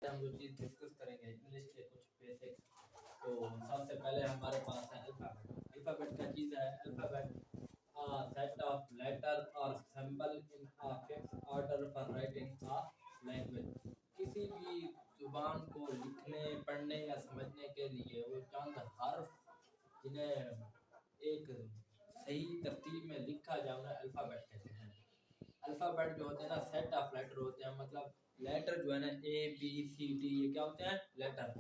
हम जो चीज़ डिस्कस करेंगे इंग्लिश के कुछ बेसिक्स। तो सबसे पहले हमारे पास है अल्फ़ाबेट। अल्फ़ाबेट क्या चीज़ है? अल्फ़ाबेट सेट ऑफ लेटर और symbol in a fix order for writing a language. किसी भी जुबान को लिखने, पढ़ने या समझने के लिए वो चंद हर्फ जिन्हें एक सही तरतीब में लिखा जाए उन्हें अल्फ़ाबेट कहते हैं। अल्फ़ाबेट जो होते हैं ना सेट ऑफ लेटर होते हैं, मतलब लेटर जो है ना ए बी सी डी ये क्या होते हैं? लेटर।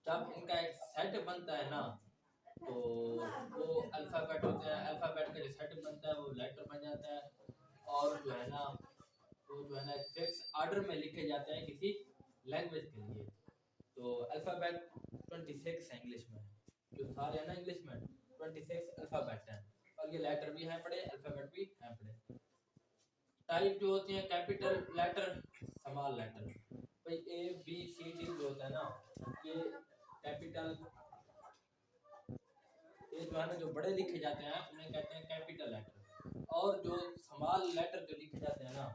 जब इनका एक सेट बनता है ना तो वो अल्फ़ाबेट होते हैं। अल्फ़ाबेट का जो सेट बनता है वो लेटर बन जाता है और जो है ना वो जो है ना फिक्स ऑर्डर में लिखे जाते हैं किसी लैंग्वेज के लिए। तो अल्फ़ाबेट 26 है इंग्लिश में, जो सारे हैं ना इंग्लिश में 26 अल्फ़ाबेट हैं और ये लेटर भी हैं पढ़े, अल्फ़ाबेट भी हैं पढ़े। टाइप जो होती है कैपिटल लेटर, स्मॉल लेटर। भाई ए बी सी डी जो होता है ना ये कैपिटल, ये जो है ना जो बड़े लिखे जाते हैं उन्हें कहते हैं कैपिटल लेटर। और जो स्मॉल लेटर जो लिखे जाते हैं ना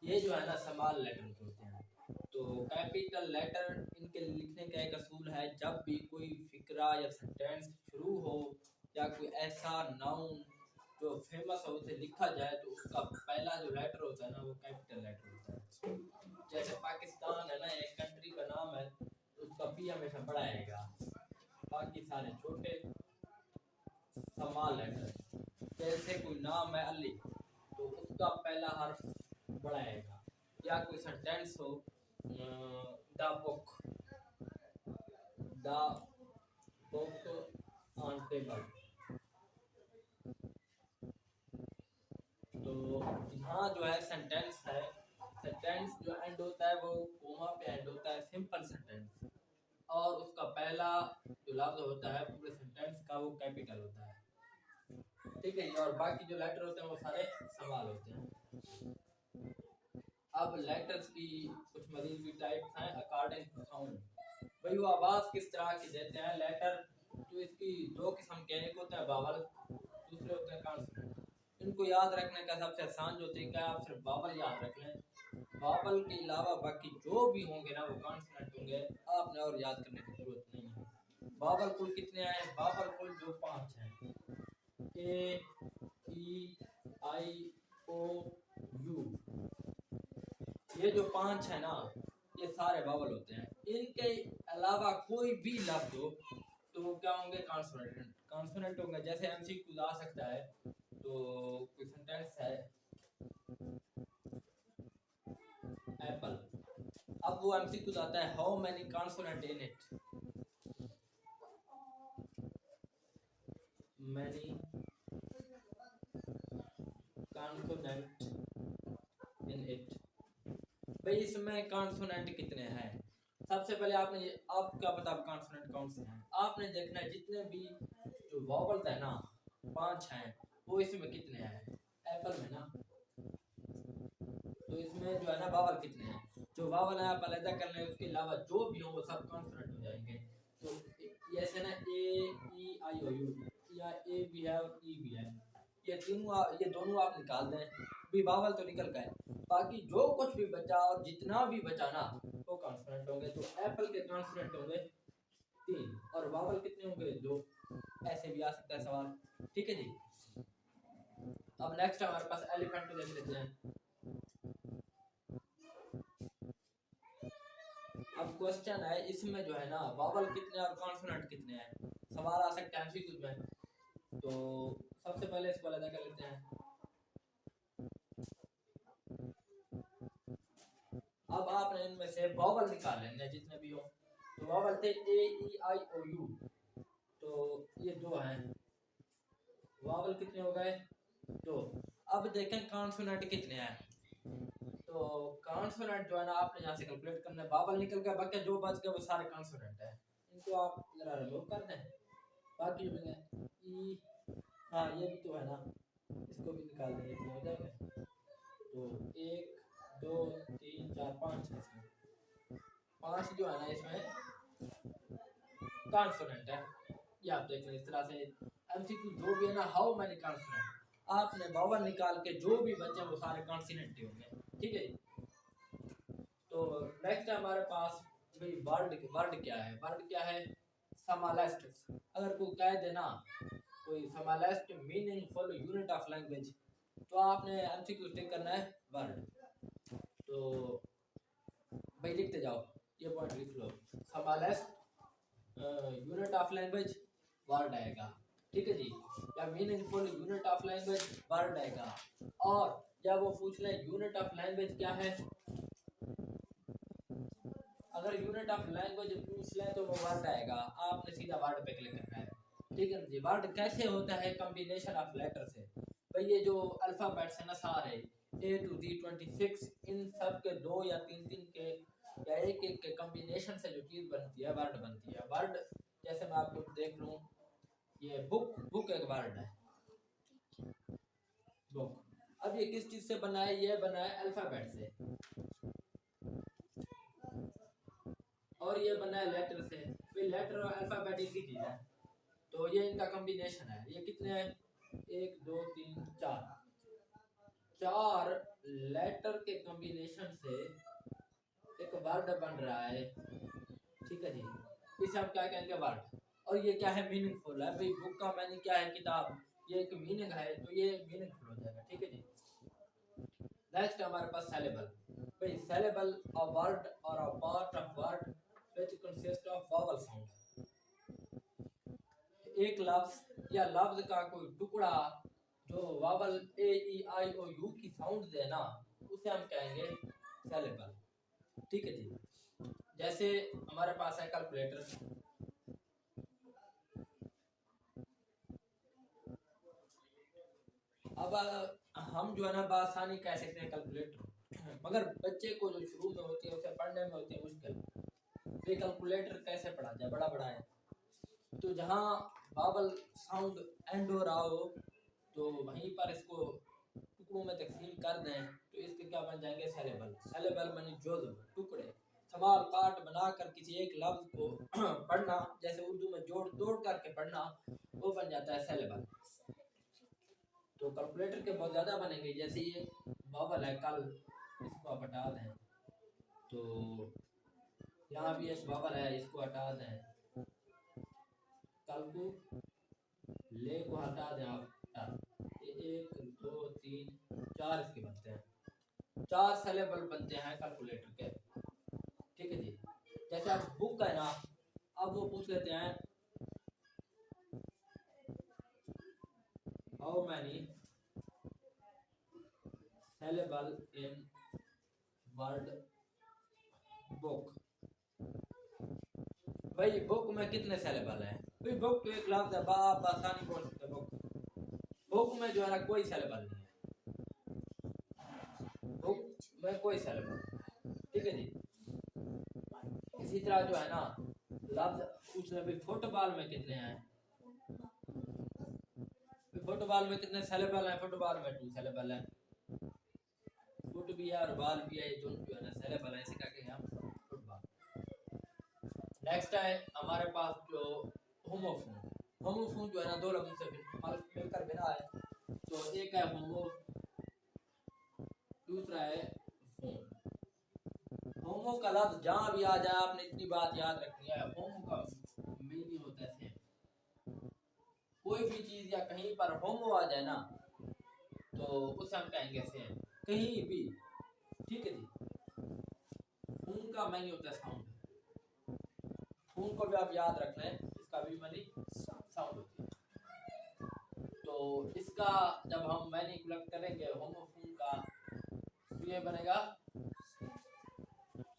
ये जो है ना स्मॉल लेटर होते हैं। तो कैपिटल लेटर इनके लिखने का एक असूल है, जब भी कोई फिक्रा या सेंटेंस शुरू हो या कोई ऐसा नाउन जो फेमस हो उसे लिखा जाए तो उसका पहला जो लेटर होता है ना वो कैपिटल लेटर होता है। जैसे पाकिस्तान है ना एक कंट्री का नाम है तो उसका पी हमेशा बड़ा आएगा, बाकी सारे छोटे स्मॉल लेटर। जैसे कोई नाम है अली तो उसका पहला हर्फ बड़ा आएगा। या कोई सेंटेंस हो the book, the book on table, तो यहाँ जो है सेंटेंस है, सेंटेंस जो एंड होता है वो कोमा पे एंड होता है, सिंपल सेंटेंस। और उसका पहला जो लफ्ज होता है पूरे सेंटेंस का वो कैपिटल होता है, ठीक है। और बाकी जो लेटर होते हैं वो सारे सवाल होते हैं। अब लेटर्स की कुछ मजीद भी टाइप्स हैं अकॉर्डिंग टू साउंड। भाई वो आवाज़ किस तरह की देते हैं लेटर, जो इसकी दो किस्म के, एक होते हैं बावल, दूसरे होते हैं कॉन्सोनेंट। इनको याद रखने का सबसे आसान जो तरीका है आप सिर्फ बावल याद रख लें। बावल के अलावा बाकी जो भी होंगे ना वो कॉन्सोनेंट होंगे, आपने और याद करने की जरूरत नहीं है। बावल कुल कितने हैं? बावल कुल जो 5 हैं, ए ई आई ओ यू, ये जो 5 है ना ये सारे बावल होते हैं। इनके अलावा कोई भी लफ्ज हो तो वो क्या होंगे? कॉन्सोनेंट। कॉन्सोनेंट होंगे। जैसे एमसीक्यू आ सकता है, तो कोई सेंटेंस है एप्पल, अब वो एमसीक्यू आता है how many consonant in it, many consonant in it. भाई इसमें कॉन्सोनेंट कितने हैं? सबसे पहले आपने आपको क्या पता कॉन्सोनेंट कौन से हैं? आपने देखना है जितने भी जो वॉवल्स है ना 5 हैं वो इसमें कितने हैं एप्पल में ना, तो इसमें जो है ना वावल कितने हैं? जो वावल है आप अलग कर लें, उसके अलावा जो भी हो वो सब कॉन्सोनेंट हो जाएंगे। तो ऐसे ना ए ई आई ओ यू, या ए भी है और ई भी है, ये तीनों ये दोनों आप निकाल दें, भी वावल तो निकल गए। बाकी जो कुछ भी बचा और जितना भी बचा ना वो कॉन्सोनेंट होंगे। तो एप्पल के कॉन्सोनेंट होंगे 3 और वावल कितने होंगे? 2। ऐसे भी आ सकता है सवाल, ठीक है जी। अब नेक्स्ट हमारे पास एलिफेंट देख लेते हैं। अब क्वेश्चन है इसमें जो है ना वावल कितने और कॉन्सोनेंट कितने हैं, सवाल आ सकता है एमसीक्यू में। तो सबसे पहले इसको अलग कर लेते हैं। अब आपने इनमें से वावल निकाल लेंगे जितने भी हो। तो वावल थे ए ई आई ओ यू, तो ये 2 हैं। वावल कितने हो गए? 2। अब देखें कॉन्सोनेंट कितने हैं। तो कॉन्सोनेंट जो है ना आपने यहाँ से कैलकुलेट करना है। वावल निकल गया, बाकी जो बच गए वो सारे कॉन्सोनेंट है, इनको आप जरा रिमूव कर दें। बाकी जो है ई, हाँ ये भी तो है ना, इसको भी निकाल दें, ये हो जाएगा। तो 1 2 3 4 5 है इसमें, 5 जो है ना इसमें कॉन्सोनेंट है। ये आप देख लें इस तरह से। एमसीक्यू जो भी है ना हाउ मैनी कॉन्सोनेंट, आपने वावल निकाल के जो भी बचे वो सारे कॉन्सोनेंट ही होंगे, ठीक है। तो नेक्स्ट है हमारे पास भाई वर्ड वर्ड क्या है, वर्ड क्या है, समालेस्ट। अगर कोई कह देना कोई समालेस्ट मीनिंगफुल यूनिट ऑफ लैंग्वेज, तो आपने एमसीक्यू टिक करना है वर्ड। तो भाई लिखते जाओ, ये पॉइंट लिख लो, समालेस्ट यूनिट ऑफ लैंग्वेज वर्ड आएगा, ठीक है जी, या meaningful unit of language word आएगा। और जब वो पूछ ले यूनिट ऑफ लैंग्वेज क्या है, अगर यूनिट ऑफ लैंग्वेज पूछ ले तो वो वर्ड आएगा, आपने सीधा वर्ड पे क्लिक करना है, ठीक है जी। वर्ड कैसे होता है, कॉम्बिनेशन ऑफ लेटर से। भाई ये जो अल्फाबेट्स है ना सारे A to Z 26, इन सब के दो या तीन तीन के या एक एक के कॉम्बिनेशन से जो चीज बनती है वर्ड बनती है। वर्ड जैसे मैं आपको देख लूं, ये बुक, बुक एक वर्ड है, बुक। अब ये किस चीज से बना है, ये बना है अल्फाबेट से, और ये बना है लेटर से। फिर लेटर और अल्फाबेट एक ही चीज है, तो ये इनका कॉम्बिनेशन है। ये कितने हैं, 1 2 3 4, चार लेटर के कॉम्बिनेशन से एक वर्ड बन रहा है, ठीक है जी। इसे हम क्या कहेंगे, वर्ड। और ये क्या है, मीनिंगफुल है। भाई बुक का मीनिंग क्या है, किताब, ये एक मीनिंग है, तो ये मीनिंगफुल हो जाएगा, ठीक है जी। नेक्स्ट हमारे पास सेलेबल। भाई syllable a word or a part of word which consist of vowel sound. एक लफ्ज या लफ्ज का कोई टुकड़ा जो vowel A E I O U की साउंड दे ना, उसे हम कहेंगे सेलेबल, ठीक है जी। जैसे हमारे पास है कैलकुलेटर, अब हम जो है ना आसानी कह सकते हैं कैलकुलेटर, मगर बच्चे को जो शुरू में होती है उसे पढ़ने में होती है मुश्किल। ये कैलकुलेटर कैसे पढ़ा जाए, बड़ा बड़ा है, तो जहाँ बावल साउंड एंड हो रहा हो तो वहीं पर इसको टुकड़ों में तकसीम कर दें, तो इसके क्या बन जाएंगे, सेलेबल। सेलेबल मानी जुज़्व, टुकड़े, सवाल पार्ट बनाकर किसी एक लफ्ज को पढ़ना, जैसे उर्दू में जोड़ तोड़ करके पढ़ना, वो बन जाता है सेलेबल। तो कैलकुलेटर के बहुत ज़्यादा बनेंगे, जैसे ये बावल है कल, इसको आप हटा दें, तो यहाँ भी एक बावल है, इसको हटा दें, कल को ले को हटा दें आप, ये 1 2 3 4 इसके बनते हैं, 4 सेलेबल बनते हैं कैलकुलेटर के, ठीक है जी। जैसे आप बुक है ना, अब वो पूछ लेते हैं how many saleable in word book. भाई बुक में कितने सेलेबल हैं, भाई बुक तो एक लफ्ज है, आप आसानी बोल सकते हैं बुक। बुक में जो है ना कोई सेलेबल नहीं है, बुक में कोई सेलेबल, ठीक है जी। इसी तरह जो है ना लफ्ज पूछ रहे भाई फुटबॉल में कितने हैं, फुटबॉल में कितने सेलेबल हैं, फुटबॉल में 2 सेलेबल है, फुट भी है और बॉल भी है, ये दोनों जो है ना सेलेबल है, इसे क्या कहेंगे हम, फुटबॉल। नेक्स्ट है हमारे पास जो होमोफोन। होमोफोन जो है ना दो लफ्जों से मिलकर बना है, तो एक है होमो, दूसरा है फोन। होमो का लफ्ज जहाँ भी आ जाए आपने इतनी बात याद रखनी है, होमो का मीनिंग होता है सेम। कोई भी चीज या कहीं पर होमो आ जाए ना, तो उसे हम कहेंगे सेम, कहीं भी, ठीक है जी। खून का मानी होता है साउंड, खून को भी आप याद रख लें, इसका भी मानी साउंड होती है। तो इसका जब हम मानी कलेक्ट करेंगे होमोफोन का, तो ये बनेगा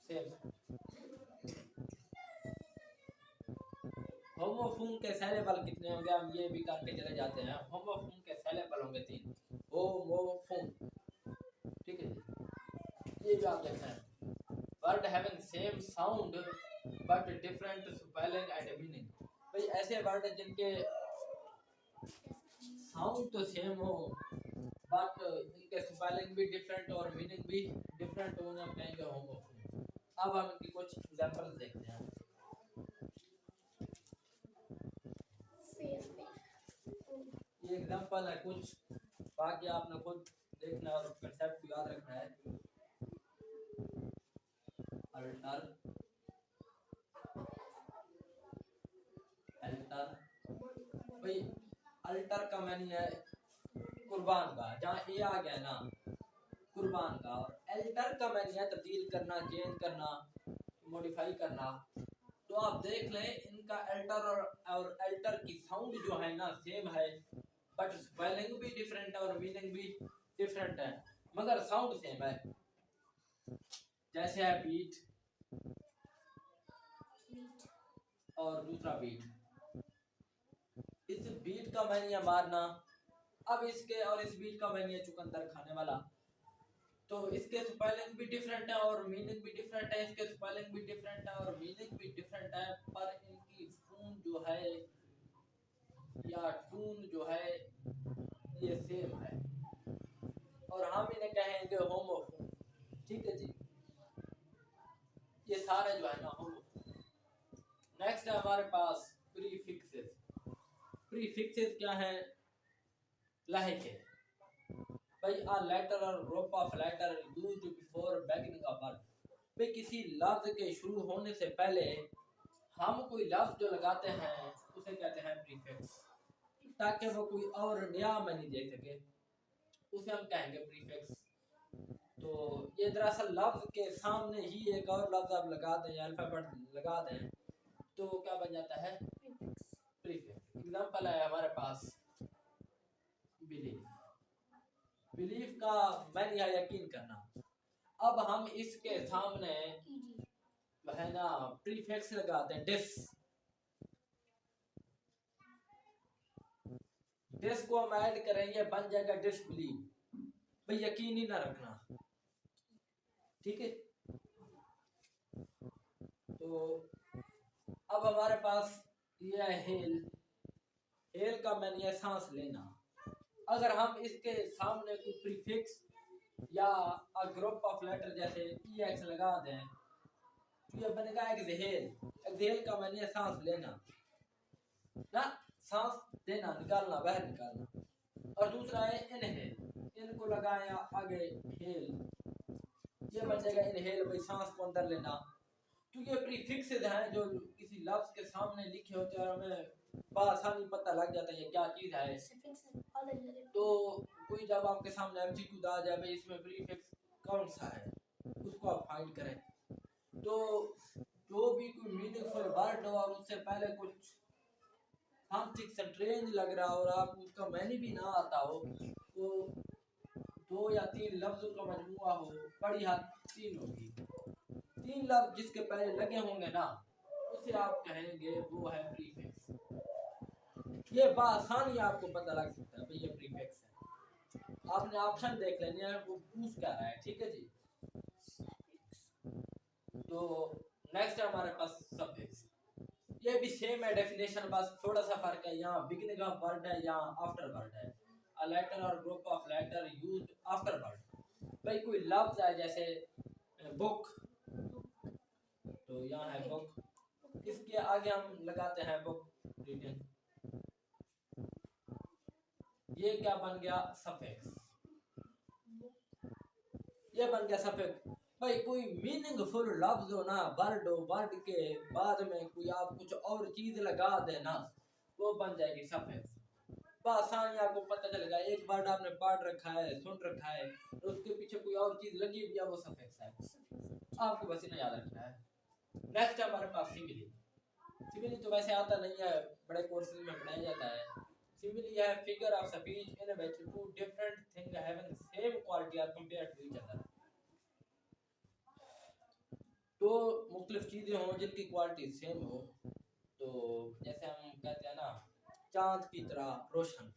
सेम। होमोफोन के सेलेबल कितने होंगे, हम ये भी करके चले जाते हैं। होमोफोन के सेलेबल होंगे 3, होमोफोन, ठीक है जी। ये भी आप देखना है, word having same sound but different spelling and meaning. भाई ऐसे वर्ड हैं जिनके साउंड तो सेम हो बट इनके स्पेलिंग भी डिफरेंट और मीनिंग भी डिफरेंट होना, हम कहेंगे होमोफोन। अब हम इनकी कुछ एग्जांपल्स देखते हैं। ये एग्जांपल है कुछ, बाकी आपने खुद देखना और कंसेप्ट याद रखना है। अल्टर अल्टर भाई अल्टर का मैंने है कुर्बान का, जहाँ ए आ गया ना कुर्बान का, और अल्टर का मैंने है तब्दील करना, चेंज करना, मॉडिफाई करना। तो आप देख लें इनका अल्टर और अल्टर की साउंड जो है ना सेम है, बट स्पेलिंग भी डिफरेंट है और मीनिंग भी डिफरेंट है, मगर साउंड सेम है। जैसे है बीट और दूसरा बीट, इस बीट का मैंने मारना, अब इसके और इस बीट का मैंने चुकंदर खाने वाला। तो इसके स्पेलिंग भी डिफरेंट है और मीनिंग भी डिफरेंट है, इसके स्पेलिंग भी डिफरेंट है और मीनिंग भी डिफरेंट है, पर इनकी टून जो है या टून जो है ये सेम है, और हम इन्हें कहेंगे होमोफोन। ठीक है जी, ये सारे जो है ना होमोफोन। नेक्स्ट है हमारे पास प्रीफिक्सेस। प्रीफिक्सेस क्या है? लहजे। भाई a letter or group of letter used before beginning of word। भाई किसी लफ्ज के शुरू होने से पहले हम कोई लफ्ज जो लगाते हैं उसे कहते हैं प्रीफिक्स, ताकि वो कोई और नया मानी दे सके, उसे हम कहेंगे प्रीफिक्स। तो ये दरअसल लफ्ज के सामने ही एक और लफ्ज आप लगा दें, अल्फाबेट लगा दें, तो क्या बन जाता है? प्रीफिक्स। एग्जांपल है हमारे पास बिलीव। बिलीफ का मैंने या यकीन करना। अब हम इसके सामने जो है ना प्रीफिक्स लगाते हैं डिस। डिस को हम ऐड करेंगे, बन जाएगा डिसबिलीव। भाई यकीन ही ना रखना। ठीक है, तो अब हमारे पास ये है हेल। हेल का मैंने ये सांस लेना। अगर हम इसके सामने कोई प्रीफिक्स या ग्रुप ऑफ लेटर जैसे EX लगा दें तो ये बनेगा एक्सहेल। एक्सहेल का मैंने सांस लेना ना, सांस देना, निकालना, बाहर निकालना। और दूसरा है इनहेल, इनको लगाया आगे हेल, ये बन जाएगा इनहेल, भाई सांस को अंदर लेना। तो ये प्रीफिक्सेस हैं जो किसी लफ्ज के सामने लिखे होते हैं और हमें आसानी पता लग जाता है ये क्या चीज है। तो कोई जब आपके सामने MCQ आ जाए भाई इसमें प्रीफिक्स कौन सा है, उसको आप फाइंड करें। तो जो भी कोई मीनिंगफुल वर्ड हो और उससे पहले कुछ समथिंग स्ट्रेंज लग रहा हो और आप उसका मैनी भी ना आता हो, तो 2 या 3 लफ्जों का मजमुआ हो, बड़ी हाथ 3 होगी, 3 लफ्ज जिसके पहले लगे होंगे ना उसे आप कहेंगे वो है प्रीफिक्स। ये बासानी आपको पता लग सकता है भाई ये प्रीफिक्स है। आपने ऑप्शन देख लेने हैं वो पूछ क्या रहा है। ठीक है जी, तो नेक्स्ट है हमारे पास सफिक्स। ये भी सेम है डेफिनेशन, बस थोड़ा सा फर्क है, यहाँ बिगिनिंग ऑफ वर्ड है, यहाँ आफ्टर वर्ड है। अ लेटर और group of letter used after word. भाई कोई लफ्ज है जैसे बुक, तो यहाँ है बुक, इसके आगे हम लगाते हैं बुक रीडिंग, ये क्या बन गया? सफिक्स। ये बन गया सफिक्स। भाई कोई मीनिंगफुल लफ्ज हो ना, वर्ड हो, वर्ड के बाद में कोई आप कुछ और चीज लगा देना, वो बन जाएगी सफिक्स। आसानी आपको पता चलेगा, एक वर्ड आपने पढ़ रखा है, सुन रखा है, और उसके पीछे कोई और चीज लगी हुई है, वो सफिक्स है। आपको बस इतना याद रखना है। नेक्स्ट हमारे पास सिमिली। सिमिली तो वैसे आता नहीं है, बड़े कोर्सेज में पढ़ाया जाता है। सिमिली है figure of speech in which two different things having same quality are compared to each other. तो मुख्तलिफ चीजें हों जिनकी क्वालिटी सेम हो, तो जैसे हम कहते हैं ना चांद की तरह रोशन,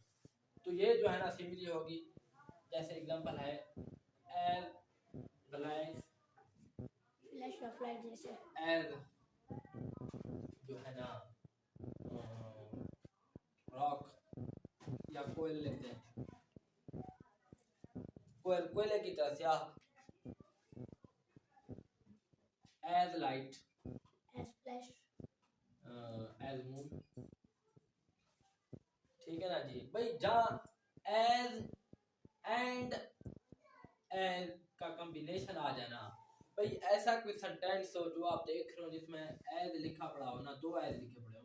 तो ये जो है ना सिमिली होगी। जैसे एग्जांपल है as black flash of light, जैसे एज जो है ना रॉक या कोयल लेते हैं, कोयल कोयले की तरह स्याह। As light, as flash, as moon. ठीक है ना जी भाई, जहाँ एज एंड एज का कॉम्बिनेशन आ जाना भाई ऐसा कोई सेंटेंस हो जो आप देख रहे हो जिसमें एज लिखा पड़ा हो ना, 2 एज लिखे पड़े हो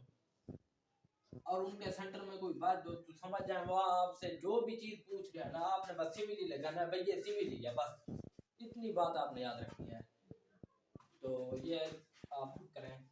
और उनके सेंटर में कोई वर्ड हो तो समझ जाए वो आपसे जो भी चीज पूछ रहा है ना, आपने बस सिविल ही लगाना है, भाई ये सिविल ही है, बस इतनी बात आपने याद रखनी है। तो ये आप करें।